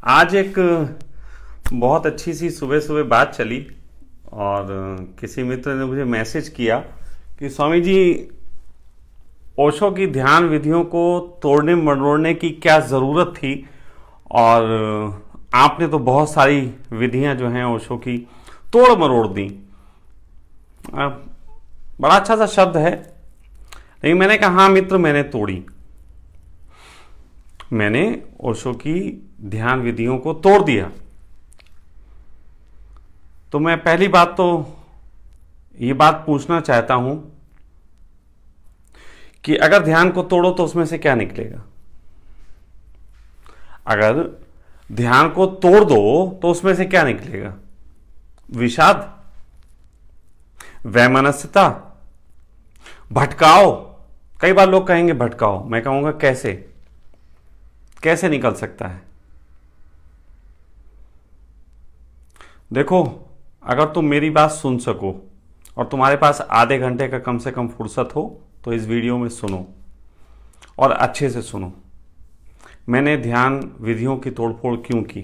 आज एक बहुत अच्छी सी सुबह सुबह बात चली और किसी मित्र ने मुझे मैसेज किया कि स्वामी जी, ओशो की ध्यान विधियों को तोड़ने मरोड़ने की क्या ज़रूरत थी। और आपने तो बहुत सारी विधियां जो हैं ओशो की तोड़ मरोड़ दी। बड़ा अच्छा सा शब्द है, लेकिन मैंने कहा हाँ मित्र, मैंने तोड़ी। मैंने ओशो की ध्यान विधियों को तोड़ दिया। तो मैं पहली बात तो ये बात पूछना चाहता हूं कि अगर ध्यान को तोड़ो तो उसमें से क्या निकलेगा। अगर ध्यान को तोड़ दो तो उसमें से क्या निकलेगा? विषाद, वैमनस्यता, भटकाव। कई बार लोग कहेंगे भटकाओ, मैं कहूंगा कैसे कैसे निकल सकता है। देखो, अगर तुम मेरी बात सुन सको और तुम्हारे पास आधे घंटे का कम से कम फुर्सत हो तो इस वीडियो में सुनो और अच्छे से सुनो। मैंने ध्यान विधियों की तोड़फोड़ क्यों की।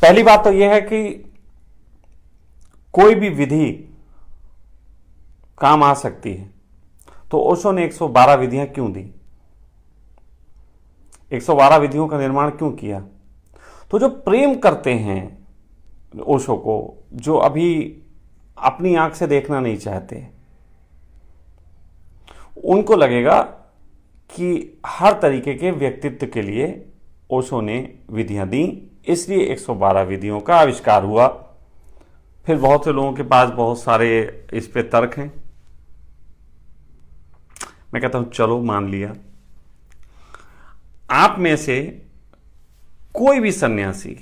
पहली बात तो यह है कि कोई भी विधि काम आ सकती है, तो ओशो ने 112 विधियां क्यों दी, 112 विधियों का निर्माण क्यों किया। तो जो प्रेम करते हैं ओशो को, जो अभी अपनी आंख से देखना नहीं चाहते, उनको लगेगा कि हर तरीके के व्यक्तित्व के लिए ओशो ने विधियां दी, इसलिए 112 विधियों का आविष्कार हुआ। फिर बहुत से लोगों के पास बहुत सारे इस पे तर्क हैं। मैं कहता हूं चलो मान लिया। आप में से कोई भी सन्यासी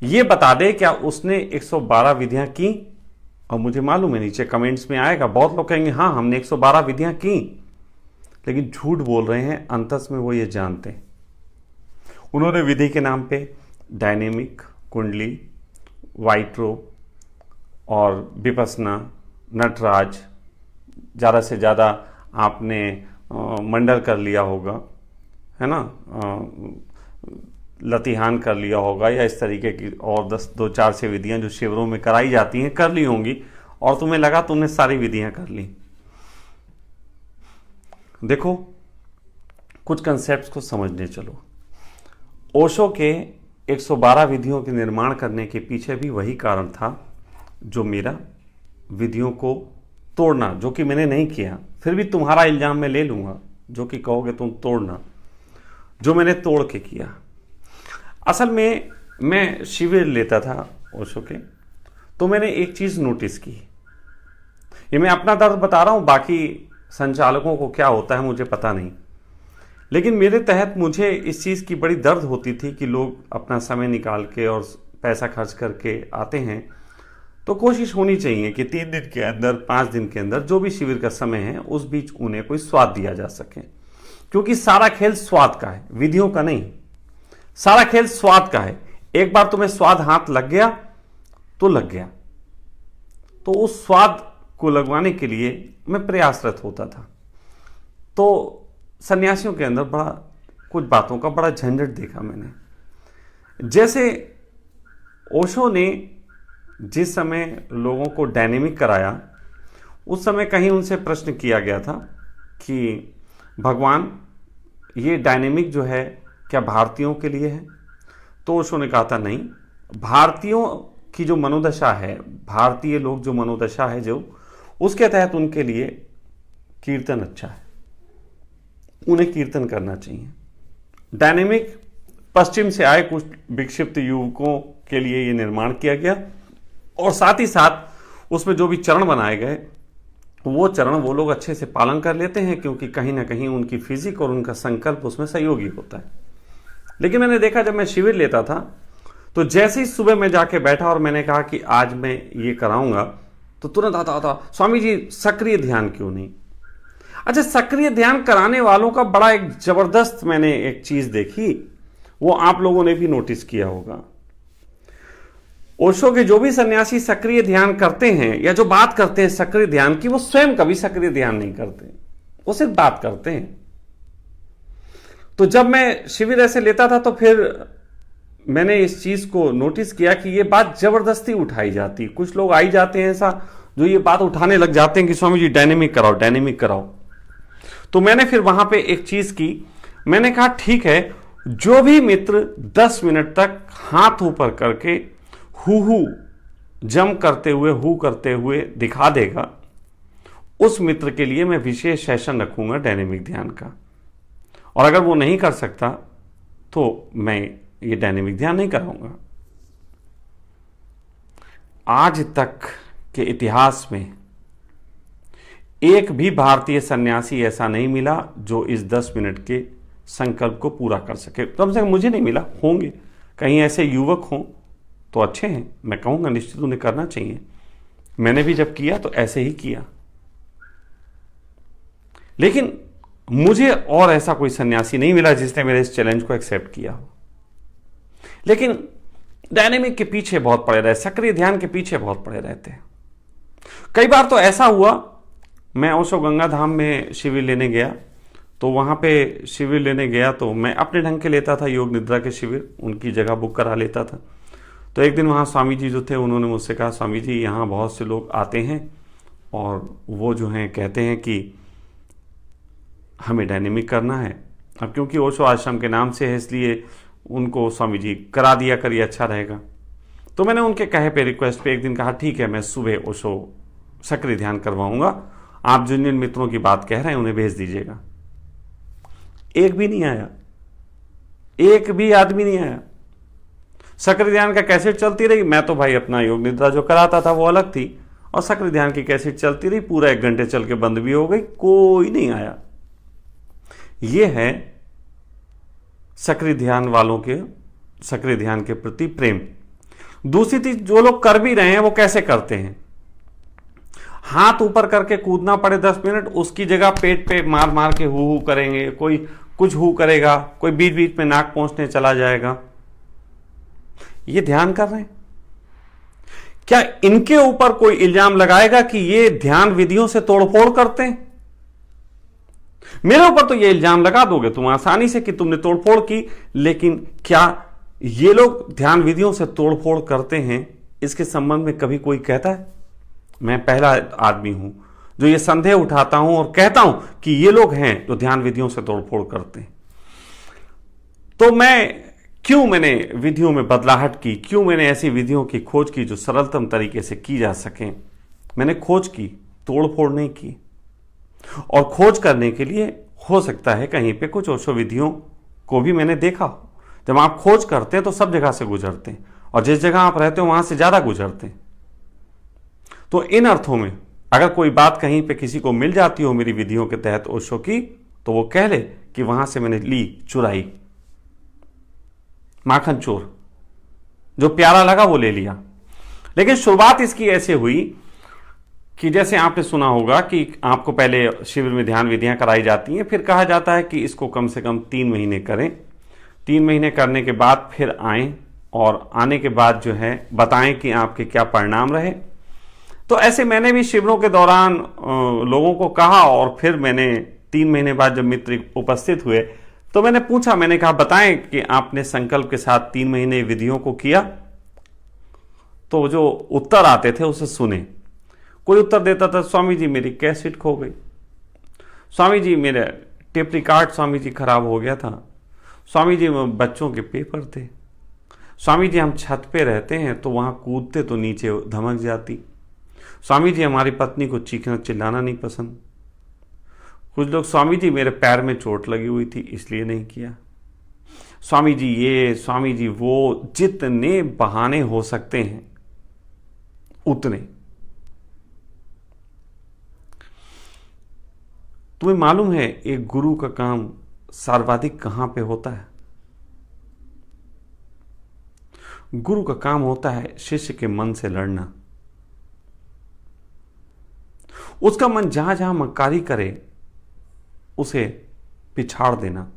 ये बता दे क्या उसने 112 विधियां की। और मुझे मालूम है नीचे कमेंट्स में आएगा, बहुत लोग कहेंगे हाँ हमने 112 विधियां की, लेकिन झूठ बोल रहे हैं। अंतस में वो ये जानते हैं। उन्होंने विधि के नाम पे डायनेमिक, कुंडली, वाइट रोप और विपसना, नटराज, ज़्यादा से ज़्यादा आपने मंडल कर लिया होगा, है ना, लतिहान कर लिया होगा, या इस तरीके की और 2-4 से विधियां जो शिविरों में कराई जाती हैं कर ली होंगी, और तुम्हें लगा तुमने सारी विधियां कर ली। देखो, कुछ कंसेप्ट्स को समझने चलो। ओशो के 112 विधियों के निर्माण करने के पीछे भी वही कारण था जो मेरा विधियों को तोड़ना, जो कि मैंने नहीं किया। फिर भी तुम्हारा इल्जाम मैं ले लूंगा, जो कि कहोगे तुम तोड़ना, जो मैंने तोड़ के किया। असल में मैं शिविर लेता था ओशो के, तो मैंने एक चीज नोटिस की। ये मैं अपना दर्द बता रहा हूं, बाकी संचालकों को क्या होता है मुझे पता नहीं, लेकिन मेरे तहत मुझे इस चीज की बड़ी दर्द होती थी कि लोग अपना समय निकाल के और पैसा खर्च करके आते हैं, तो कोशिश होनी चाहिए कि 3 दिन के अंदर, 5 दिन के अंदर, जो भी शिविर का समय है उस बीच उन्हें कोई स्वाद दिया जा सके। क्योंकि सारा खेल स्वाद का है, विधियों का नहीं। सारा खेल स्वाद का है। एक बार तुम्हें स्वाद हाथ लग गया तो लग गया। तो उस स्वाद को लगवाने के लिए मैं प्रयासरत होता था। तो सन्यासियों के अंदर बड़ा कुछ बातों का बड़ा झंझट देखा मैंने। जैसे ओशो ने जिस समय लोगों को डायनेमिक कराया, उस समय कहीं उनसे प्रश्न किया गया था कि भगवान, ये डायनेमिक जो है क्या भारतीयों के लिए है? तो ओशो ने कहा था नहीं, भारतीयों की जो मनोदशा है, भारतीय लोग जो मनोदशा है जो, उसके तहत उनके लिए कीर्तन अच्छा है, उन्हें कीर्तन करना चाहिए। डायनेमिक पश्चिम से आए कुछ विक्षिप्त युवकों के लिए ये निर्माण किया गया, और साथ ही साथ उसमें जो भी चरण बनाए गए वो चरण वो लोग अच्छे से पालन कर लेते हैं, क्योंकि कहीं ना कहीं उनकी फिजिक और उनका संकल्प उसमें सहयोगी होता है। लेकिन मैंने देखा, जब मैं शिविर लेता था तो जैसे ही सुबह मैं जाके बैठा और मैंने कहा कि आज मैं ये कराऊंगा, तो तुरंत आता था स्वामी जी सक्रिय ध्यान क्यों नहीं। अच्छा, सक्रिय ध्यान कराने वालों का बड़ा एक जबरदस्त मैंने एक चीज देखी, वो आप लोगों ने भी नोटिस किया होगा। ओशो के जो भी सन्यासी सक्रिय ध्यान करते हैं या जो बात करते हैं सक्रिय ध्यान की, वो स्वयं कभी सक्रिय ध्यान नहीं करते, वो सिर्फ बात करते हैं। तो जब मैं शिविर ऐसे लेता था तो फिर मैंने इस चीज को नोटिस किया कि ये बात जबरदस्ती उठाई जाती। कुछ लोग आई जाते हैं ऐसा जो ये बात उठाने लग जाते हैं कि स्वामी जी डायनेमिक कराओ, डायनेमिक कराओ। तो मैंने फिर वहां पे एक चीज की, मैंने कहा ठीक है, जो भी मित्र 10 मिनट तक हाथ ऊपर करके हु जम करते हुए हु करते हुए दिखा देगा, उस मित्र के लिए मैं विशेष सेशन रखूंगा डायनेमिक ध्यान का। और अगर वो नहीं कर सकता तो मैं ये डायनेमिक ध्यान नहीं कराऊंगा। आज तक के इतिहास में एक भी भारतीय सन्यासी ऐसा नहीं मिला जो इस 10 मिनट के संकल्प को पूरा कर सके। कम से कम मुझे नहीं मिला, होंगे कहीं ऐसे युवक हों तो अच्छे हैं, मैं कहूंगा निश्चित उन्हें करना चाहिए। मैंने भी जब किया तो ऐसे ही किया, लेकिन मुझे और ऐसा कोई सन्यासी नहीं मिला जिसने मेरे इस चैलेंज को एक्सेप्ट किया हो। लेकिन डायनेमिक के पीछे बहुत पड़े रहे, सक्रिय ध्यान के पीछे बहुत पड़े रहते हैं। कई बार तो ऐसा हुआ, मैं ओशो गंगा धाम में शिविर लेने गया, तो वहां पे शिविर लेने गया तो मैं अपने ढंग के लेता था योग निद्रा के शिविर, उनकी जगह बुक करा लेता था। तो एक दिन वहाँ स्वामी जी जो थे उन्होंने मुझसे कहा, स्वामी जी यहाँ बहुत से लोग आते हैं और वो जो हैं कहते हैं कि हमें डायनेमिक करना है। अब क्योंकि ओशो आश्रम के नाम से है इसलिए उनको स्वामी जी करा दिया करिए, अच्छा रहेगा। तो मैंने उनके कहे पे, रिक्वेस्ट पे एक दिन कहा ठीक है, मैं सुबह ओशो सक्रिय ध्यान करवाऊंगा, आप जिन जिन मित्रों की बात कह रहे हैं उन्हें भेज दीजिएगा। एक भी नहीं आया, एक भी आदमी नहीं आया। सक्रिय ध्यान का कैसेट चलती रही, मैं तो भाई अपना योग निद्रा जो कराता था वो अलग थी, और सक्रिय ध्यान की कैसेट चलती रही, पूरा 1 घंटे चल के बंद भी हो गई, कोई नहीं आया। ये है सक्रिय ध्यान वालों के, सक्रिय ध्यान के प्रति प्रेम। दूसरी चीज, जो लोग कर भी रहे हैं वो कैसे करते हैं, हाथ ऊपर करके कूदना पड़े 10 मिनट, उसकी जगह पेट पे मार मार के हु करेंगे, कोई कुछ हु करेगा, कोई बीच बीच में नाक पहुंचने चला जाएगा। ये ध्यान कर रहे हैं क्या? इनके ऊपर कोई इल्जाम लगाएगा कि ये ध्यान विधियों से तोड़फोड़ करते हैं? मेरे ऊपर तो ये इल्जाम लगा दोगे तुम आसानी से कि तुमने तोड़फोड़ की, लेकिन क्या ये लोग ध्यान विधियों से तोड़फोड़ करते हैं, इसके संबंध में कभी कोई कहता है? मैं पहला आदमी हूं जो ये संदेह उठाता हूं और कहता हूं कि ये लोग हैं जो ध्यान विधियों से तोड़फोड़ करते हैं। तो मैंने विधियों में बदलाहट की, क्यों मैंने ऐसी विधियों की खोज की जो सरलतम तरीके से की जा सके। मैंने खोज की, तोड़फोड़ नहीं की। और खोज करने के लिए हो सकता है कहीं पे कुछ ओशो विधियों को भी मैंने देखा हो। जब आप खोज करते हैं तो सब जगह से गुजरते हैं, और जिस जगह आप रहते हो वहां से ज्यादा गुजरते हैं। तो इन अर्थों में अगर कोई बात कहीं पे किसी को मिल जाती हो मेरी विधियों के तहत ओशो की, तो वो कह ले कि वहां से मैंने ली, चुराई, माखन चोर, जो प्यारा लगा वो ले लिया। लेकिन शुरुआत इसकी ऐसे हुई कि जैसे आपने सुना होगा कि आपको पहले शिविर में ध्यान विधियां कराई जाती हैं, फिर कहा जाता है कि इसको कम से कम 3 महीने करें। 3 महीने करने के बाद फिर आएं, और आने के बाद जो है बताएं कि आपके क्या परिणाम रहे। तो ऐसे मैंने भी शिविरों के दौरान लोगों को कहा, और फिर मैंने 3 महीने बाद जब मित्र उपस्थित हुए तो मैंने पूछा, मैंने कहा बताएं कि आपने संकल्प के साथ 3 महीने विधियों को किया। तो जो उत्तर आते थे उसे सुने। कोई उत्तर देता था, स्वामी जी मेरी कैसेट खो गई, स्वामी जी मेरा टेप रिकॉर्ड स्वामी जी खराब हो गया था, स्वामी जी बच्चों के पेपर थे, स्वामी जी हम छत पे रहते हैं तो वहां कूदते तो नीचे धमक जाती, स्वामी जी हमारी पत्नी को चीखना चिल्लाना नहीं पसंद, कुछ लोग स्वामी जी मेरे पैर में चोट लगी हुई थी इसलिए नहीं किया, स्वामी जी ये, स्वामी जी वो, जितने बहाने हो सकते हैं उतने। तुम्हें मालूम है एक गुरु का काम सर्वाधिक कहां पे होता है? गुरु का काम होता है शिष्य के मन से लड़ना। उसका मन जहां जहां मक्कारी करे उसे पिछाड़ देना,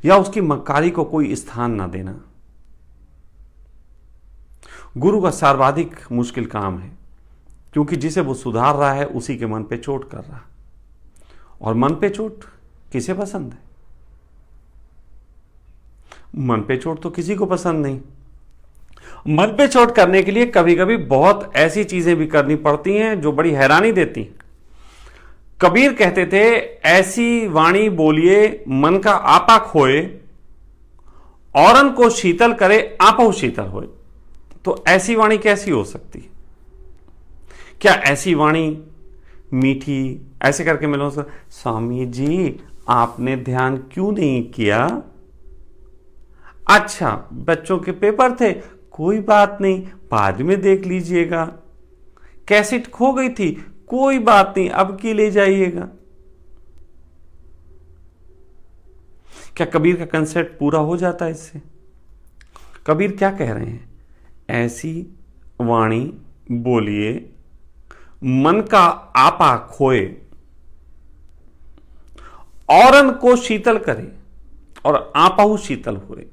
या उसकी मक्कारी को कोई स्थान ना देना। गुरु का सर्वाधिक मुश्किल काम है, क्योंकि जिसे वो सुधार रहा है उसी के मन पे चोट कर रहा है, और मन पे चोट किसे पसंद है? मन पे चोट तो किसी को पसंद नहीं। मन पे चोट करने के लिए कभी कभी बहुत ऐसी चीजें भी करनी पड़ती हैं जो बड़ी हैरानी देती हैं। कबीर कहते थे, ऐसी वाणी बोलिए मन का आपा खोए, औरन को शीतल करे आपो शीतल होए। तो ऐसी वाणी कैसी हो सकती है? क्या ऐसी वाणी मीठी ऐसे करके मिलो, स्वामी जी आपने ध्यान क्यों नहीं किया? अच्छा बच्चों के पेपर थे, कोई बात नहीं बाद में देख लीजिएगा। कैसेट खो गई थी, कोई बात नहीं अब की ले जाइएगा। क्या कबीर का कंसेप्ट पूरा हो जाता है इससे? कबीर क्या कह रहे हैं? ऐसी वाणी बोलिए मन का आपा खोए, औरन को शीतल करे और आपा शीतल हुए।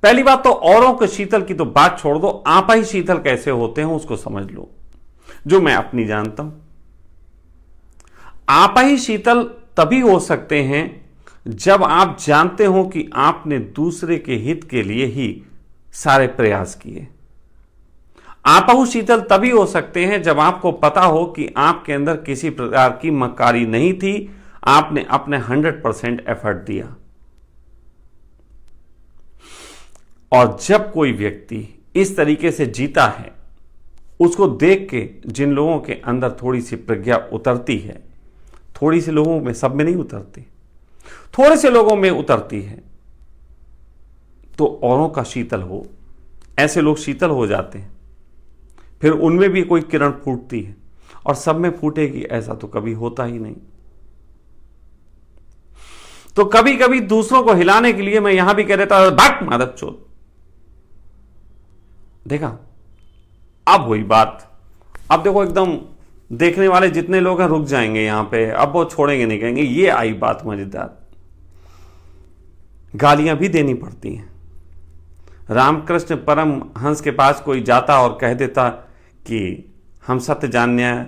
पहली बात तो औरों के शीतल की तो बात छोड़ दो, आपा ही शीतल कैसे होते हैं उसको समझ लो, जो मैं अपनी जानता हूं। आपा ही शीतल तभी हो सकते हैं जब आप जानते हो कि आपने दूसरे के हित के लिए ही सारे प्रयास किए। आपहु शीतल तभी हो सकते हैं जब आपको पता हो कि आपके अंदर किसी प्रकार की मक्कारी नहीं थी, आपने अपने 100% एफर्ट दिया। और जब कोई व्यक्ति इस तरीके से जीता है, उसको देख के जिन लोगों के अंदर थोड़ी सी प्रज्ञा उतरती है, थोड़ी सी लोगों में, सब में नहीं उतरती, थोड़े से लोगों में उतरती है, तो औरों का शीतल हो, ऐसे लोग शीतल हो जाते हैं। फिर उनमें भी कोई किरण फूटती है और सब में फूटेगी, ऐसा तो कभी होता ही नहीं। तो कभी कभी दूसरों को हिलाने के लिए मैं यहां भी कह देता हूं, भाग मादक चोद। देखा, अब हुई बात। अब देखो एकदम देखने वाले जितने लोग हैं रुक जाएंगे यहां पे, अब वो छोड़ेंगे नहीं, कहेंगे ये आई बात मजेदार। गालियां भी देनी पड़ती हैं। रामकृष्ण परम हंस के पास कोई जाता और कह देता कि हम सत्य जानने हैं,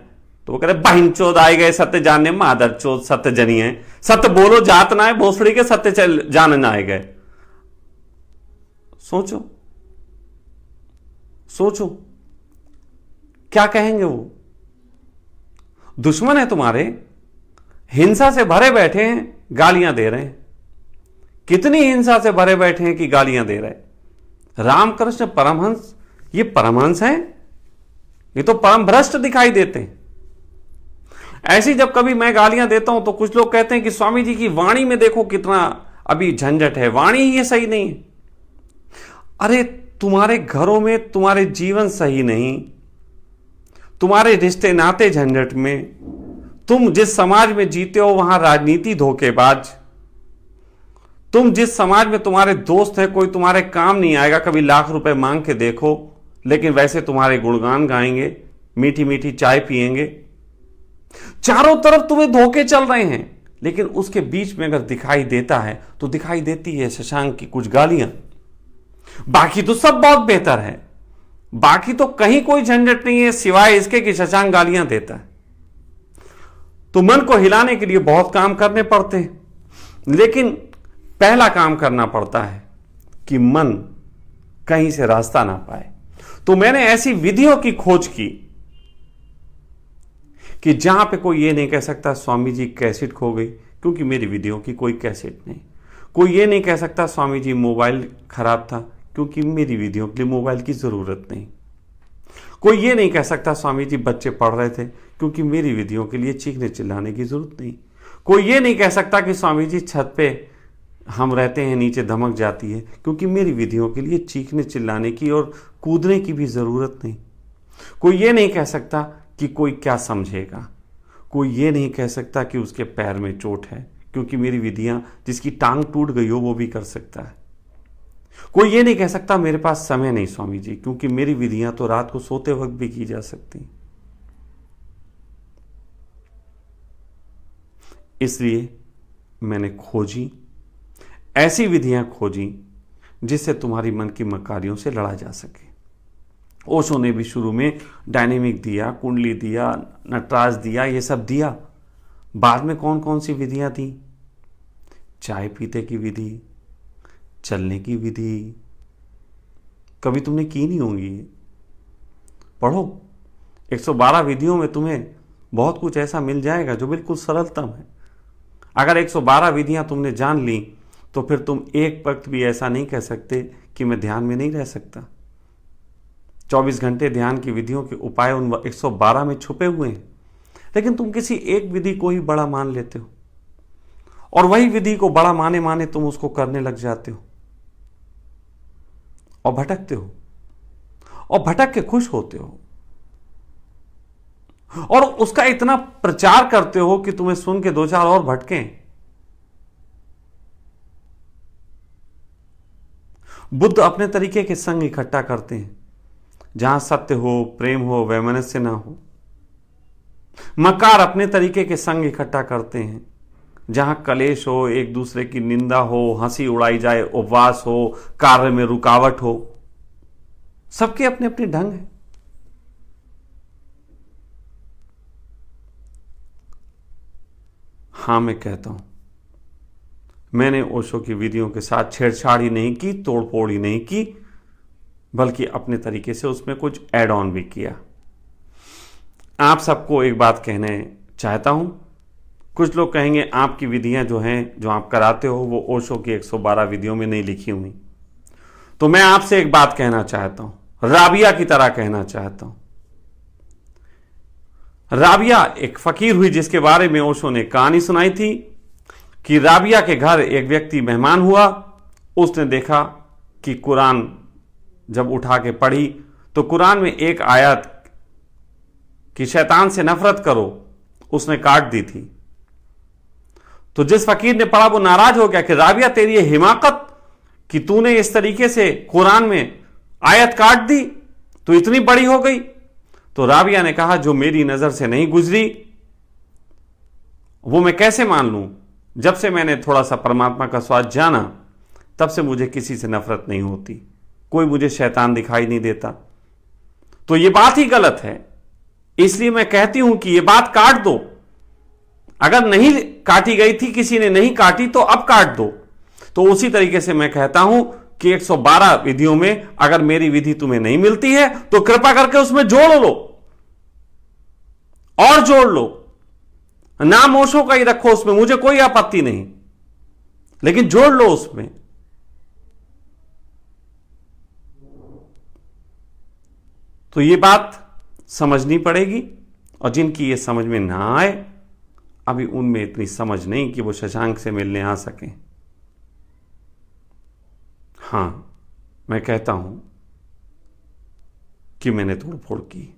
तो वो कह रहे बहन चोद आए गए सत्य जानने, मादर चोद सत्य जनी है, सत्य बोलो जात ना है भोसड़ी के, सत्य चल जानने आए गए। सोचो सोचो क्या कहेंगे वो? दुश्मन है तुम्हारे, हिंसा से भरे बैठे हैं, गालियां दे रहे हैं। कितनी हिंसा से भरे बैठे हैं कि गालियां दे रहे। रामकृष्ण परमहंस, ये परमहंस हैं? ये तो परम भ्रष्ट दिखाई देते हैं। ऐसी जब कभी मैं गालियां देता हूं तो कुछ लोग कहते हैं कि स्वामी जी की वाणी में देखो कितना अभी झंझट है, वाणी ही ये सही नहीं है। अरे तुम्हारे घरों में तुम्हारे जीवन सही नहीं, तुम्हारे रिश्ते नाते झंझट में, तुम जिस समाज में जीते हो वहां राजनीति धोखेबाज, तुम जिस समाज में तुम्हारे दोस्त हैं कोई तुम्हारे काम नहीं आएगा, कभी लाख रुपए मांग के देखो, लेकिन वैसे तुम्हारे गुणगान गाएंगे, मीठी मीठी चाय पिएंगे। चारों तरफ तुम्हें धोखे चल रहे हैं, लेकिन उसके बीच में अगर दिखाई देता है तो दिखाई देती है शशांक की कुछ गालियां। बाकी तो सब बहुत बेहतर है, बाकी तो कहीं कोई झंझट नहीं है सिवाय इसके कि शशांक गालियां देता है। तो मन को हिलाने के लिए बहुत काम करने पड़ते हैं, लेकिन पहला काम करना पड़ता है कि मन कहीं से रास्ता ना पाए। तो मैंने ऐसी विधियों की खोज की कि जहां पे कोई ये नहीं कह सकता स्वामी जी कैसेट खो गई, क्योंकि मेरी विधियों की कोई कैसेट नहीं। कोई ये नहीं कह सकता स्वामी जी मोबाइल खराब था, क्योंकि मेरी विधियों के लिए मोबाइल की जरूरत नहीं। कोई ये नहीं कह सकता स्वामी जी बच्चे पढ़ रहे थे, क्योंकि मेरी विधियों के लिए चीखने चिल्लाने की जरूरत नहीं। कोई ये नहीं कह सकता कि स्वामी जी छत पे हम रहते हैं नीचे धमक जाती है, क्योंकि मेरी विधियों के लिए चीखने चिल्लाने की और कूदने की भी जरूरत नहीं। कोई ये नहीं कह सकता कि कोई क्या समझेगा, कोई ये नहीं कह सकता कि उसके पैर में चोट है, क्योंकि मेरी विधियां जिसकी टांग टूट गई हो वो भी कर सकता है। कोई ये नहीं कह सकता मेरे पास समय नहीं स्वामी जी, क्योंकि मेरी विधियां तो रात को सोते वक्त भी की जा सकती। इसलिए मैंने खोजी, ऐसी विधियां खोजी जिससे तुम्हारी मन की मक्कारियों से लड़ा जा सके। ओशो ने भी शुरू में डायनेमिक दिया, कुंडली दिया, नटराज दिया, ये सब दिया। बाद में कौन कौन सी विधियां दी? चाय पीते की विधि, चलने की विधि कभी तुमने की नहीं होंगी। पढ़ो, 112 विधियों में तुम्हें बहुत कुछ ऐसा मिल जाएगा जो बिल्कुल सरलतम है। अगर 112 विधियां तुमने जान ली तो फिर तुम एक वक्त भी ऐसा नहीं कह सकते कि मैं ध्यान में नहीं रह सकता। 24 घंटे ध्यान की विधियों के उपाय उन 112 में छुपे हुए हैं, लेकिन तुम किसी एक विधि को ही बड़ा मान लेते हो और वही विधि को बड़ा माने माने तुम उसको करने लग जाते हो और भटकते हो और भटक के खुश होते हो और उसका इतना प्रचार करते हो कि तुम्हें सुन के दो चार और भटकें। बुद्ध अपने तरीके के संग इकट्ठा करते हैं जहां सत्य हो, प्रेम हो, वैमनस्य ना हो। मकार अपने तरीके के संग इकट्ठा करते हैं जहां कलेश हो, एक दूसरे की निंदा हो, हंसी उड़ाई जाए, उपवास हो, कार्य में रुकावट हो। सबके अपने अपने ढंग हैं। हां, मैं कहता हूं, मैंने ओशो की विधियों के साथ छेड़छाड़ ही नहीं की, तोड़फोड़ ही नहीं की, बल्कि अपने तरीके से उसमें कुछ ऐड ऑन भी किया। आप सबको एक बात कहने चाहता हूं। कुछ लोग कहेंगे आपकी विधियां जो हैं, जो आप कराते हो, वो ओशो की 112 विधियों में नहीं लिखी हुई। तो मैं आपसे एक बात कहना चाहता हूं, राबिया की तरह कहना चाहता हूं। राबिया एक फकीर हुई जिसके बारे में ओशो ने कहानी सुनाई थी कि राबिया के घर एक व्यक्ति मेहमान हुआ। उसने देखा कि कुरान जब उठा के पढ़ी तो कुरान में एक आयत कि शैतान से नफरत करो, उसने काट दी थी। तो जिस फकीर ने पढ़ा वो नाराज हो गया कि राबिया, तेरी ये हिमाकत कि तूने इस तरीके से कुरान में आयत काट दी, तो इतनी बड़ी हो गई। तो राबिया ने कहा, जो मेरी नजर से नहीं गुजरी वो मैं कैसे मान लूं? जब से मैंने थोड़ा सा परमात्मा का स्वाद जाना, तब से मुझे किसी से नफरत नहीं होती, कोई मुझे शैतान दिखाई नहीं देता। तो ये बात ही गलत है, इसलिए मैं कहती हूं कि ये बात काट दो। अगर नहीं काटी गई थी, किसी ने नहीं काटी, तो अब काट दो। तो उसी तरीके से मैं कहता हूं कि 112 विधियों में अगर मेरी विधि तुम्हें नहीं मिलती है तो कृपा करके उसमें जोड़ लो और जोड़ लो। नाम ओशो का ही रखो उसमें, मुझे कोई आपत्ति नहीं, लेकिन जोड़ लो उसमें। तो ये बात समझनी पड़ेगी, और जिनकी ये समझ में ना आए, अभी उनमें इतनी समझ नहीं कि वो शशांक से मिलने आ सकें। हां, मैं कहता हूं कि मैंने तोड़फोड़ की।